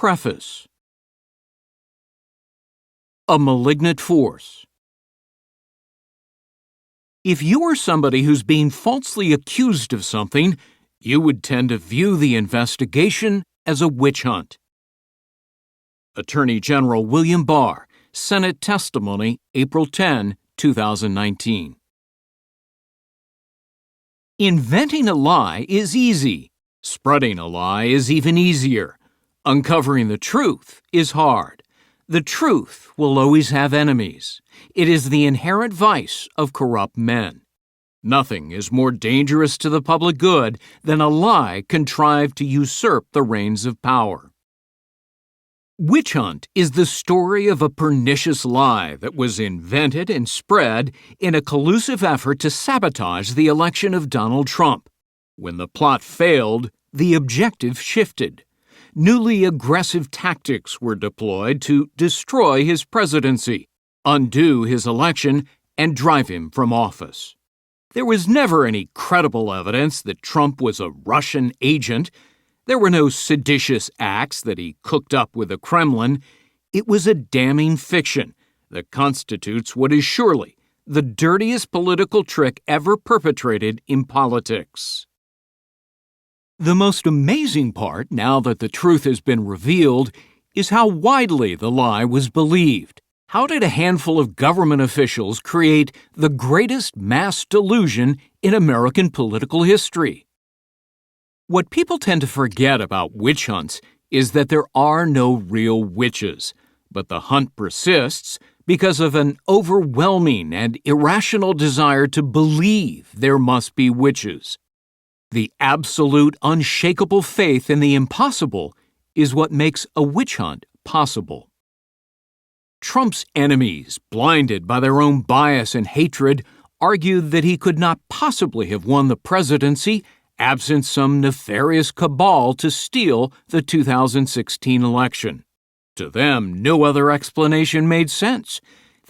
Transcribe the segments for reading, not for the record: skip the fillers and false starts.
Preface. A malignant force. If you are somebody who's being falsely accused of something, you would tend to view the investigation as a witch hunt. Attorney General William Barr, Senate Testimony, April 10, 2019. Inventing a lie is easy. Spreading a lie is even easier. Uncovering the truth is hard. The truth will always have enemies. It is the inherent vice of corrupt men. Nothing is more dangerous to the public good than a lie contrived to usurp the reins of power. Witch Hunt is the story of a pernicious lie that was invented and spread in a collusive effort to sabotage the election of Donald Trump. When the plot failed, the objective shifted. Newly aggressive tactics were deployed to destroy his presidency, undo his election, and drive him from office. There was never any credible evidence that Trump was a Russian agent. There were no seditious acts that he cooked up with the Kremlin. It was a damning fiction that constitutes what is surely the dirtiest political trick ever perpetrated in politics. The most amazing part, now that the truth has been revealed, is how widely the lie was believed. How did a handful of government officials create the greatest mass delusion in American political history? What people tend to forget about witch hunts is that there are no real witches, but the hunt persists because of an overwhelming and irrational desire to believe there must be witches. The absolute, unshakable faith in the impossible is what makes a witch hunt possible. Trump's enemies, blinded by their own bias and hatred, argued that he could not possibly have won the presidency absent some nefarious cabal to steal the 2016 election. To them, no other explanation made sense.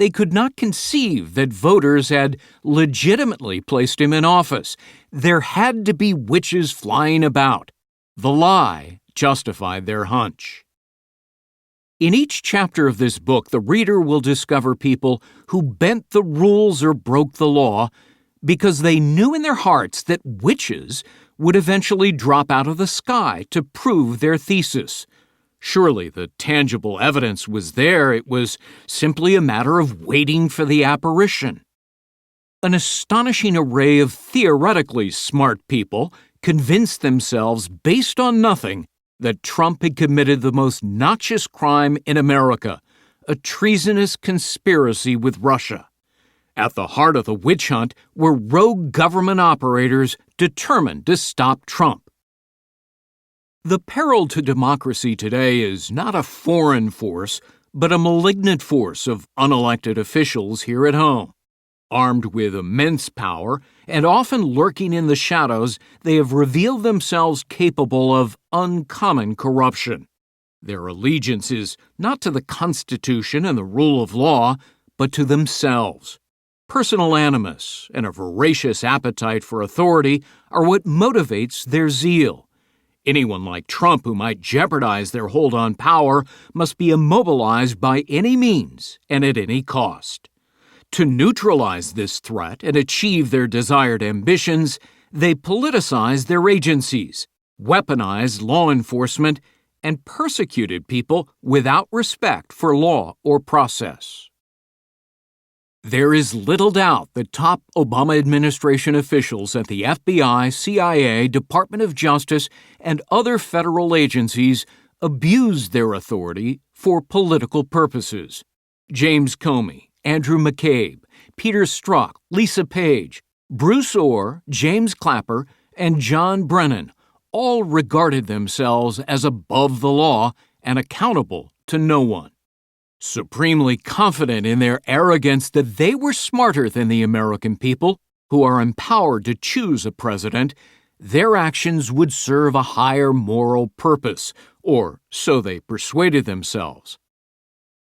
They could not conceive that voters had legitimately placed him in office. There had to be witches flying about. The lie justified their hunch. In each chapter of this book, the reader will discover people who bent the rules or broke the law because they knew in their hearts that witches would eventually drop out of the sky to prove their thesis. Surely the tangible evidence was there. It was simply a matter of waiting for the apparition. An astonishing array of theoretically smart people convinced themselves, based on nothing, that Trump had committed the most noxious crime in America, a treasonous conspiracy with Russia. At the heart of the witch hunt were rogue government operators determined to stop Trump. The peril to democracy today is not a foreign force, but a malignant force of unelected officials here at home. Armed with immense power and often lurking in the shadows, they have revealed themselves capable of uncommon corruption. Their allegiance is not to the Constitution and the rule of law, but to themselves. Personal animus and a voracious appetite for authority are what motivates their zeal. Anyone like Trump who might jeopardize their hold on power must be immobilized by any means and at any cost. To neutralize this threat and achieve their desired ambitions, they politicize their agencies, weaponized law enforcement, and persecuted people without respect for law or process. There is little doubt that top Obama administration officials at the FBI, CIA, Department of Justice, and other federal agencies abused their authority for political purposes. James Comey, Andrew McCabe, Peter Strzok, Lisa Page, Bruce Orr, James Clapper, and John Brennan all regarded themselves as above the law and accountable to no one. Supremely confident in their arrogance that they were smarter than the American people, who are empowered to choose a president, their actions would serve a higher moral purpose, or so they persuaded themselves.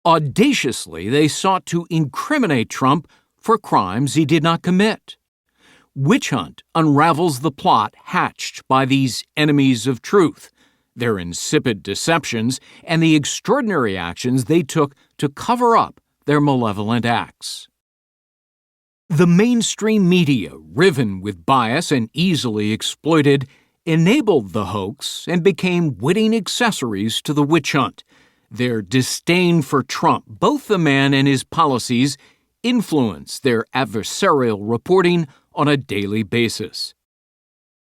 Audaciously, they sought to incriminate Trump for crimes he did not commit. Witch Hunt unravels the plot hatched by these enemies of truth. their insipid deceptions, and the extraordinary actions they took to cover up their malevolent acts. The mainstream media, riven with bias and easily exploited, enabled the hoax and became witting accessories to the witch hunt. Their disdain for Trump, both the man and his policies, influenced their adversarial reporting on a daily basis.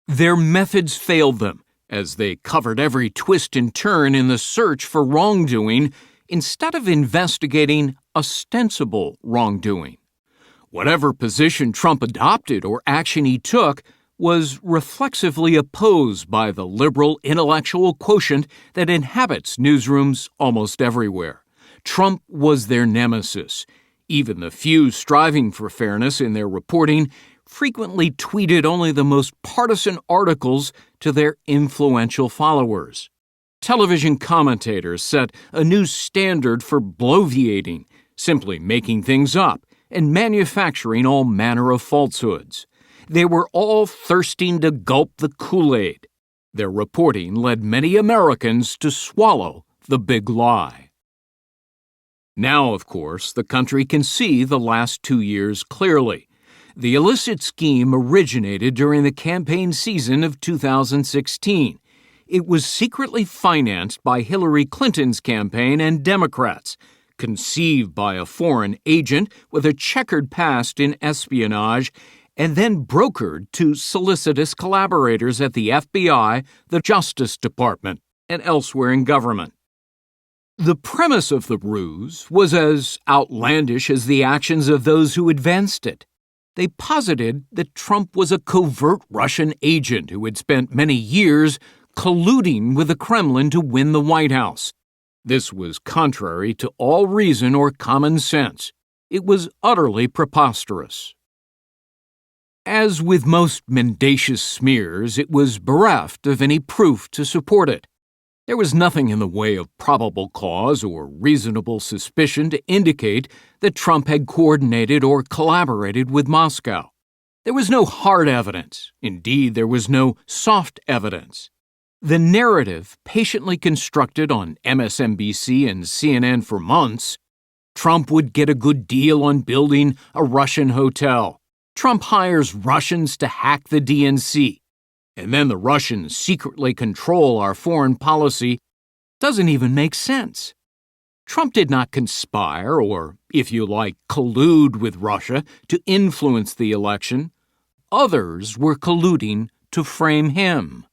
Their methods failed them, as they covered every twist and turn in the search for wrongdoing instead of investigating ostensible wrongdoing. Whatever position Trump adopted or action he took was reflexively opposed by the liberal intellectual quotient that inhabits newsrooms almost everywhere. Trump was their nemesis. Even the few striving for fairness in their reporting frequently tweeted only the most partisan articles to their influential followers. Television commentators set a new standard for bloviating, simply making things up and manufacturing all manner of falsehoods. They were all thirsting to gulp the Kool-Aid. Their reporting led many Americans to swallow the big lie. Now, of course, the country can see the last 2 years clearly. The illicit scheme originated during the campaign season of 2016. It was secretly financed by Hillary Clinton's campaign and Democrats, conceived by a foreign agent with a checkered past in espionage, and then brokered to solicitous collaborators at the FBI, the Justice Department, and elsewhere in government. The premise of the ruse was as outlandish as the actions of those who advanced it. They posited that Trump was a covert Russian agent who had spent many years colluding with the Kremlin to win the White House. This was contrary to all reason or common sense. It was utterly preposterous. As with most mendacious smears, it was bereft of any proof to support it. There was nothing in the way of probable cause or reasonable suspicion to indicate that Trump had coordinated or collaborated with Moscow. There was no hard evidence. Indeed, there was no soft evidence. The narrative, patiently constructed on MSNBC and CNN for months, Trump would get a good deal on building a Russian hotel. Trump hires Russians to hack the DNC. And then the Russians secretly control our foreign policy, doesn't even make sense. Trump did not conspire or, if you like, collude with Russia to influence the election. Others were colluding to frame him.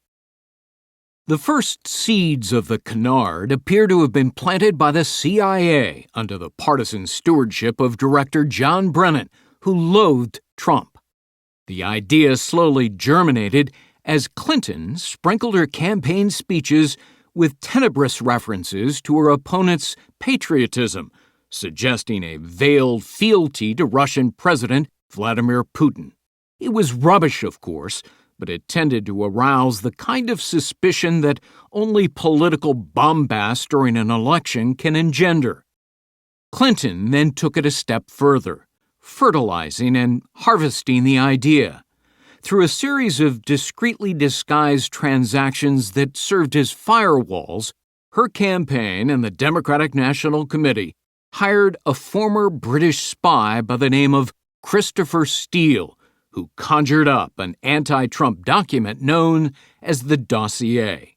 The first seeds of the canard appear to have been planted by the CIA under the partisan stewardship of Director John Brennan, who loathed Trump. The idea slowly germinated as Clinton sprinkled her campaign speeches with tenebrous references to her opponent's patriotism, suggesting a veiled fealty to Russian President Vladimir Putin. It was rubbish, of course, but it tended to arouse the kind of suspicion that only political bombast during an election can engender. Clinton then took it a step further, fertilizing and harvesting the idea. Through a series of discreetly disguised transactions that served as firewalls, her campaign and the Democratic National Committee hired a former British spy by the name of Christopher Steele, who conjured up an anti-Trump document known as the dossier.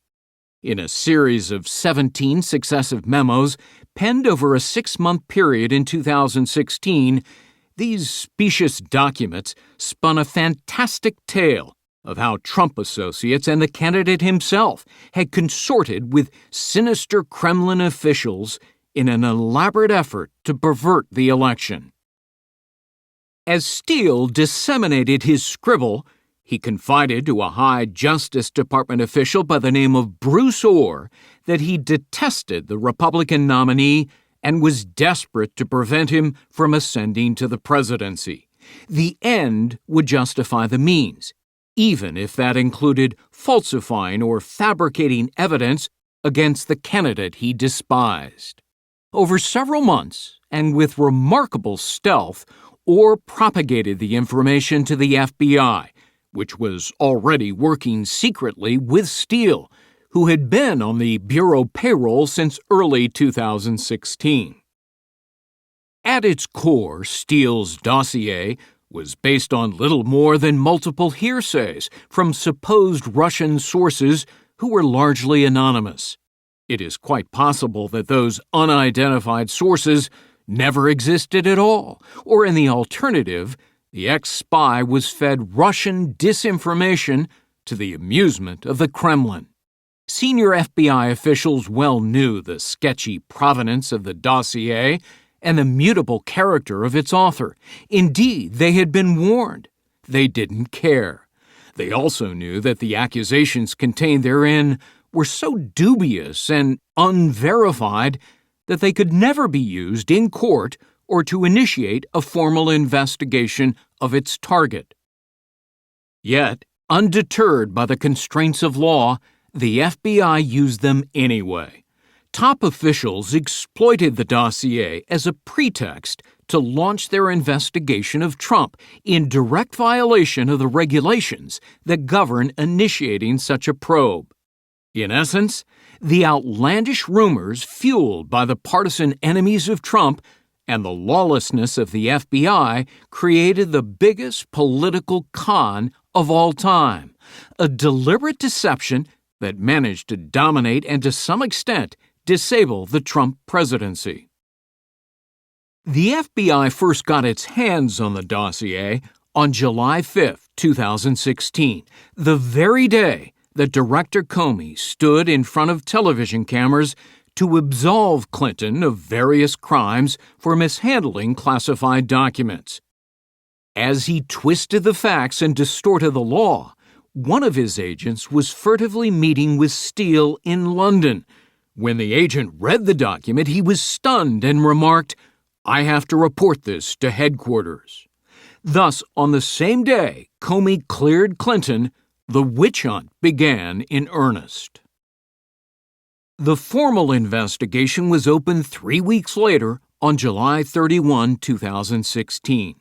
In a series of 17 successive memos penned over a 6-month period in 2016, these specious documents spun a fantastic tale of how Trump associates and the candidate himself had consorted with sinister Kremlin officials in an elaborate effort to pervert the election. As Steele disseminated his scribble, he confided to a high Justice Department official by the name of Bruce Orr that he detested the Republican nominee and was desperate to prevent him from ascending to the presidency. The end would justify the means, even if that included falsifying or fabricating evidence against the candidate he despised. Over several months, and with remarkable stealth, Orr propagated the information to the FBI, which was already working secretly with Steele, who had been on the Bureau payroll since early 2016. At its core, Steele's dossier was based on little more than multiple hearsays from supposed Russian sources who were largely anonymous. It is quite possible that those unidentified sources never existed at all, or in the alternative, the ex-spy was fed Russian disinformation to the amusement of the Kremlin. Senior FBI officials well knew the sketchy provenance of the dossier and the mutable character of its author. Indeed, they had been warned. They didn't care. They also knew that the accusations contained therein were so dubious and unverified that they could never be used in court or to initiate a formal investigation of its target. Yet, undeterred by the constraints of law, the FBI used them anyway. Top officials exploited the dossier as a pretext to launch their investigation of Trump in direct violation of the regulations that govern initiating such a probe. In essence, the outlandish rumors fueled by the partisan enemies of Trump and the lawlessness of the FBI created the biggest political con of all time, a deliberate deception that managed to dominate and to some extent disable the Trump presidency. The FBI first got its hands on the dossier on July 5, 2016, the very day that Director Comey stood in front of television cameras to absolve Clinton of various crimes for mishandling classified documents. As he twisted the facts and distorted the law, one of his agents was furtively meeting with Steele in London. When the agent read the document, he was stunned and remarked, "I have to report this to headquarters." Thus, on the same day Comey cleared Clinton, the witch hunt began in earnest. The formal investigation was opened 3 weeks later on July 31, 2016.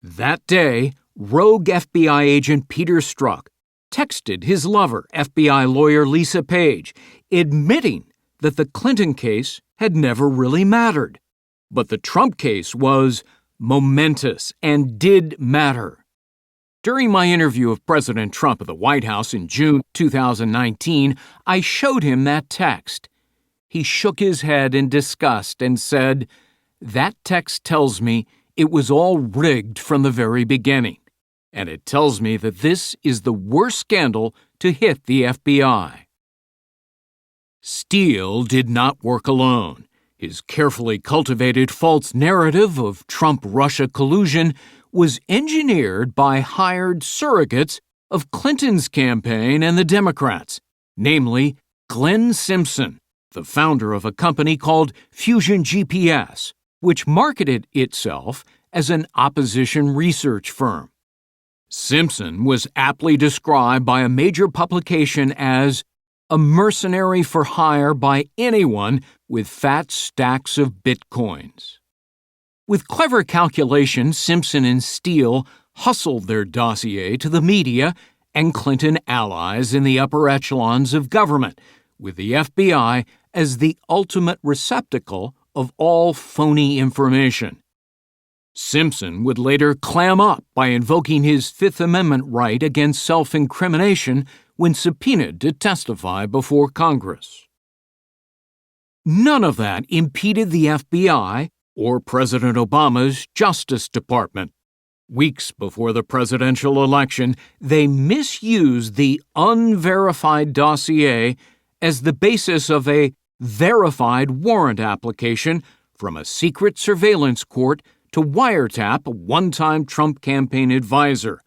That day, rogue FBI agent Peter Strzok texted his lover, FBI lawyer Lisa Page, admitting that the Clinton case had never really mattered. But the Trump case was momentous and did matter. During my interview of President Trump at the White House in June 2019, I showed him that text. He shook his head in disgust and said, "That text tells me it was all rigged from the very beginning, and it tells me that this is the worst scandal to hit the FBI." Steele did not work alone. His carefully cultivated false narrative of Trump-Russia collusion was engineered by hired surrogates of Clinton's campaign and the Democrats, namely Glenn Simpson, the founder of a company called Fusion GPS, which marketed itself as an opposition research firm. Simpson was aptly described by a major publication as a mercenary for hire by anyone with fat stacks of bitcoins. With clever calculations, Simpson and Steele hustled their dossier to the media and Clinton allies in the upper echelons of government, with the FBI as the ultimate receptacle of all phony information. Simpson would later clam up by invoking his Fifth Amendment right against self-incrimination when subpoenaed to testify before Congress. None of that impeded the FBI or President Obama's Justice Department. Weeks before the presidential election, they misused the unverified dossier as the basis of a verified warrant application from a secret surveillance court to wiretap a one-time Trump campaign advisor,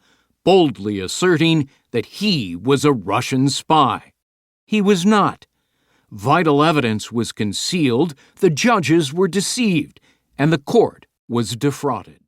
boldly asserting that he was a Russian spy. He was not. Vital evidence was concealed, the judges were deceived, and the court was defrauded.